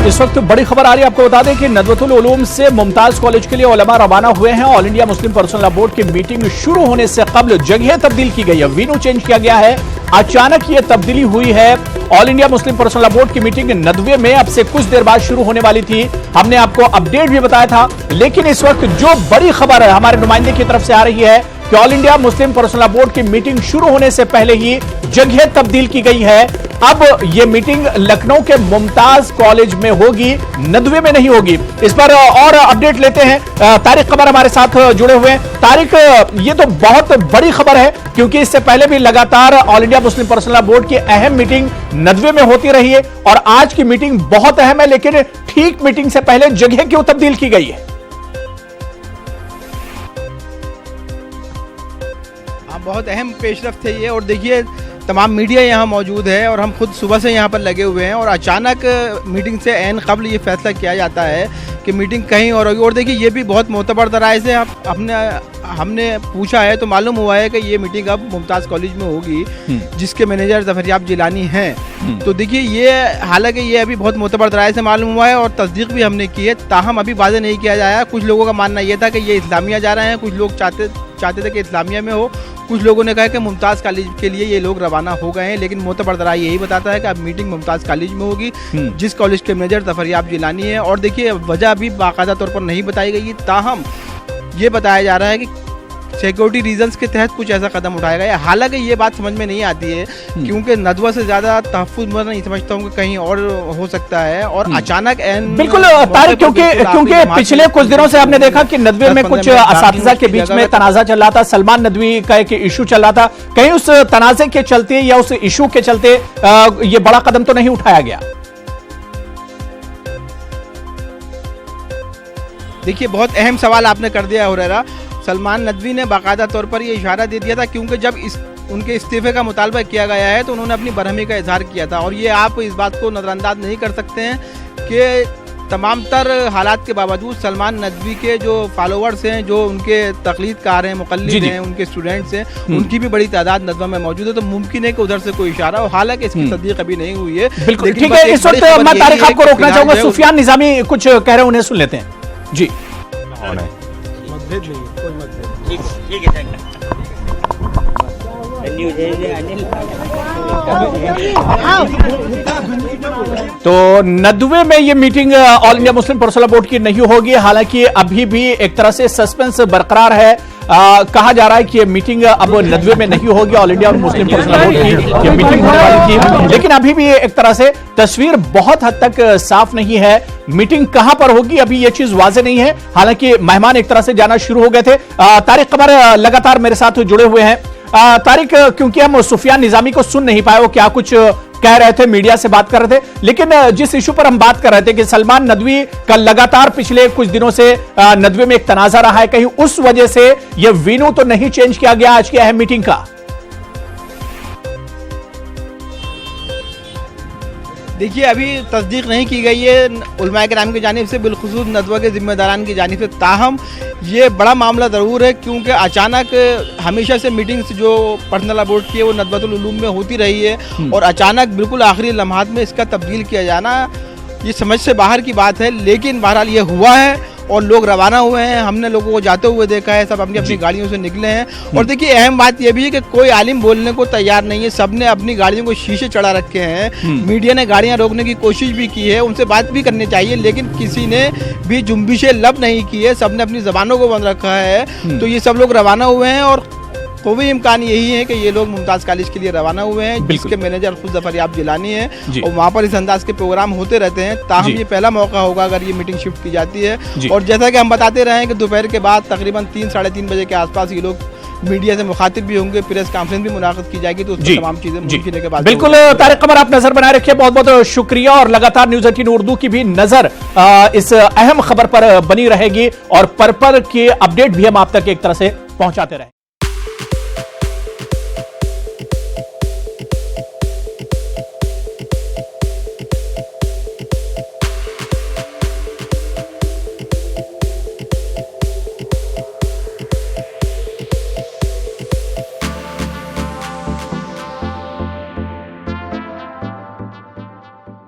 इस वक्त बड़ी खबर आ रही है, आपको बता दें कि नदवतुल उलूम से मुमताज कॉलेज के लिए उलमा रवाना हुए हैं। All India Muslim personal law board की मीटिंग शुरू होने से कबल जगह तब्दील की गई है, वेन्यू चेंज किया गया है। अचानक ये तब्दीली हुई है। All India Muslim personal law board की मीटिंग नदवे में अब से कुछ देर बाद शुरू होने वाली थी। हमने आपको अपडेट भी बताया था, लेकिन इस वक्त जो बड़ी खबर है हमारे नुमाइंदे की तरफ से आ रही है कि all India Muslim personal law board की मीटिंग शुरू होने से पहले ही जगह तब्दील की गई है। अब ये मीटिंग लखनऊ के मुमताज कॉलेज में होगी, नदवे में नहीं होगी। इस पर और अपडेट लेते हैं। तारिक कमर हमारे साथ जुड़े हुए हैं। तारिक, ये तो बहुत बड़ी खबर है क्योंकि इससे पहले भी लगातार all India Muslim personal law board की अहम मीटिंग नदवे में होती रही है और आज की मीटिंग बहुत अहम है, लेकिन ठीक मीटिंग से पहले जगह क्यों तब्दील की गई है? बहुत अहम पेशरफ्त है ये। और देखिए, तमाम मीडिया यहाँ मौजूद है और हम खुद सुबह से यहाँ पर लगे हुए हैं और अचानक मीटिंग से ऐन क़ब्ल ये फैसला किया जाता है कि मीटिंग कहीं और होगी। और देखिए, ये भी बहुत मोतबर दराए से हमने पूछा है तो मालूम हुआ है कि ये मीटिंग अब मुमताज़ कॉलेज में होगी, जिसके मैनेजर ज़फ़रयाब जिलानी हैं। तो देखिए, ये हालांकि ये अभी बहुत मोतबर दराए से मालूम हुआ है और तस्दीक भी हमने की है, ताहम अभी वाज़ेह नहीं किया जाया। कुछ लोगों का मानना ये था कि ये इस्लामिया जा रहे हैं, कुछ लोग चाहते थे कि इस्लामिया में हो, कुछ लोगों ने कहा कि मुमताज़ कॉलेज के लिए ये लोग रवाना हो गए हैं। लेकिन मोतबर दराए यही बताता है कि अब मीटिंग मुमताज़ कॉलेज में होगी, जिस कॉलेज के मैनेजर ज़फ़रयाब जिलानी है। और देखिए, वजह अभी बाकायदा तौर पर नहीं बताई गई है, ताहम ये बताया जा रहा है कि सिक्योरिटी रीजंस के तहत कुछ ऐसा कदम उठाया गया है। हालांकि ये बात समझ में नहीं आती है क्योंकि नदवा से ज्यादा तहफ़्फ़ुज़ मैं नहीं समझता हूँ कि कहीं और हो सकता है। और अचानक बिल्कुल तारिक, क्योंकि पिछले कुछ दिनों से हमने देखा कि नदवे में कुछ असातिज़ा के बीच में तनाज़ा चल रहा था। सलमान नदवी का एक इशू चल रहा था, कहीं उस तनाज़े के चलते या उस इशू के चलते ये बड़ा कदम तो नहीं उठाया गया? देखिए, बहुत अहम सवाल आपने कर दिया हुरैरा। सलमान नदवी ने बाकायदा तौर पर यह इशारा दे दिया था क्योंकि जब उनके इस्तीफे का मुतालबा किया गया है तो उन्होंने अपनी बरहमी का इजहार किया था। और ये आप इस बात को नज़रअंदाज नहीं कर सकते हैं कि तमाम तर हालात के बावजूद सलमान नदवी के जो फॉलोअर्स हैं, जो उनके तकलीदकार हैं, मुक़ल्लिद हैं, उनके स्टूडेंट्स हैं, उनकी भी बड़ी तादाद नदवा में मौजूद है। तो मुमकिन है कि उधर से कोई इशारा हो, हालांकि इसकी तस्दीक अभी नहीं हुई है। बिल्कुल ठीक है। इस वक्त मैं तारिक आपको रोकना चाहूंगा, सुफियान निजामी कुछ कह रहे हैं, उन्हें सुन लेते हैं जी। ठीक है, तो नदवे में ये meeting all India Muslim personal law board की नहीं होगी। हालांकि अभी भी एक तरह से सस्पेंस बरकरार है। कहा जा रहा है कि ये मीटिंग अब नदवे में नहीं होगी, all India Muslim personal law board की ये मीटिंग होने वाली थी, लेकिन अभी भी एक तरह से तस्वीर बहुत हद तक साफ नहीं है। मीटिंग कहां पर होगी अभी ये चीज वाज़ेह नहीं है। हालांकि मेहमान एक तरह से जाना शुरू हो गए थे। तारिक कमर लगातार मेरे साथ जुड़े हुए हैं। तारिक, क्योंकि हम सुफियान निजामी को सुन नहीं पाए, वो क्या कुछ कह रहे थे, मीडिया से बात कर रहे थे, लेकिन जिस इशू पर हम बात कर रहे थे कि सलमान नदवी का लगातार पिछले कुछ दिनों से नदवे में एक तनाजा रहा है, कहीं उस वजह से यह वेन्यू तो नहीं चेंज किया गया आज की अहम मीटिंग का? देखिए, अभी तस्दीक नहीं की गई है उलमाए किराम की जानिब से, बिलखुसूस नदवा के जिम्मेदारान की जानिब से। ताहम ये बड़ा मामला ज़रूर है क्योंकि अचानक हमेशा से मीटिंग्स जो पर्सनल लॉ बोर्ड की है वो नदवतुल उलूम में होती रही है और अचानक बिल्कुल आखिरी लम्हात में इसका तब्दील किया जाना ये समझ से बाहर की बात है। लेकिन बहरहाल ये हुआ है और लोग रवाना हुए हैं, हमने लोगों को जाते हुए देखा है, सब अपनी अपनी गाड़ियों से निकले हैं। और देखिए, अहम बात यह भी है कि कोई आलिम बोलने को तैयार नहीं है, सबने अपनी गाड़ियों को शीशे चढ़ा रखे हैं। मीडिया ने गाड़ियां रोकने की कोशिश भी की है, उनसे बात भी करनी चाहिए, लेकिन किसी ने भी जुम्बिशे लब नहीं की है, सबने अपनी जबानों को बंद रखा है। तो ये सब लोग रवाना हुए हैं और कोई इम्कान यही है कि ये लोग मुमताज़ कॉलेज के लिए रवाना हुए हैं, जिसके मैनेजर खुद ज़फ़रयाब जिलानी है और वहाँ पर इस अंदाज के प्रोग्राम होते रहते हैं। ताहम ये पहला मौका होगा अगर ये मीटिंग शिफ्ट की जाती है। और जैसा कि हम बताते रहे हैं कि दोपहर के बाद तकरीबन 3 साढ़े 3 बजे के आसपास ये लोग मीडिया से मुखातिब भी होंगे, प्रेस कॉन्फ्रेंस भी मुनाक़िद की जाएगी, तो उसमें तमाम चीजें मुमकिन है के बाद। बिल्कुल तारिक कमर, आप नजर बनाए रखिए, बहुत बहुत शुक्रिया। और लगातार न्यूज़ 18 उर्दू की भी नजर इस अहम खबर पर बनी रहेगी और पर्पल के अपडेट भी हम आप तक एक तरह से पहुंचाते रहे।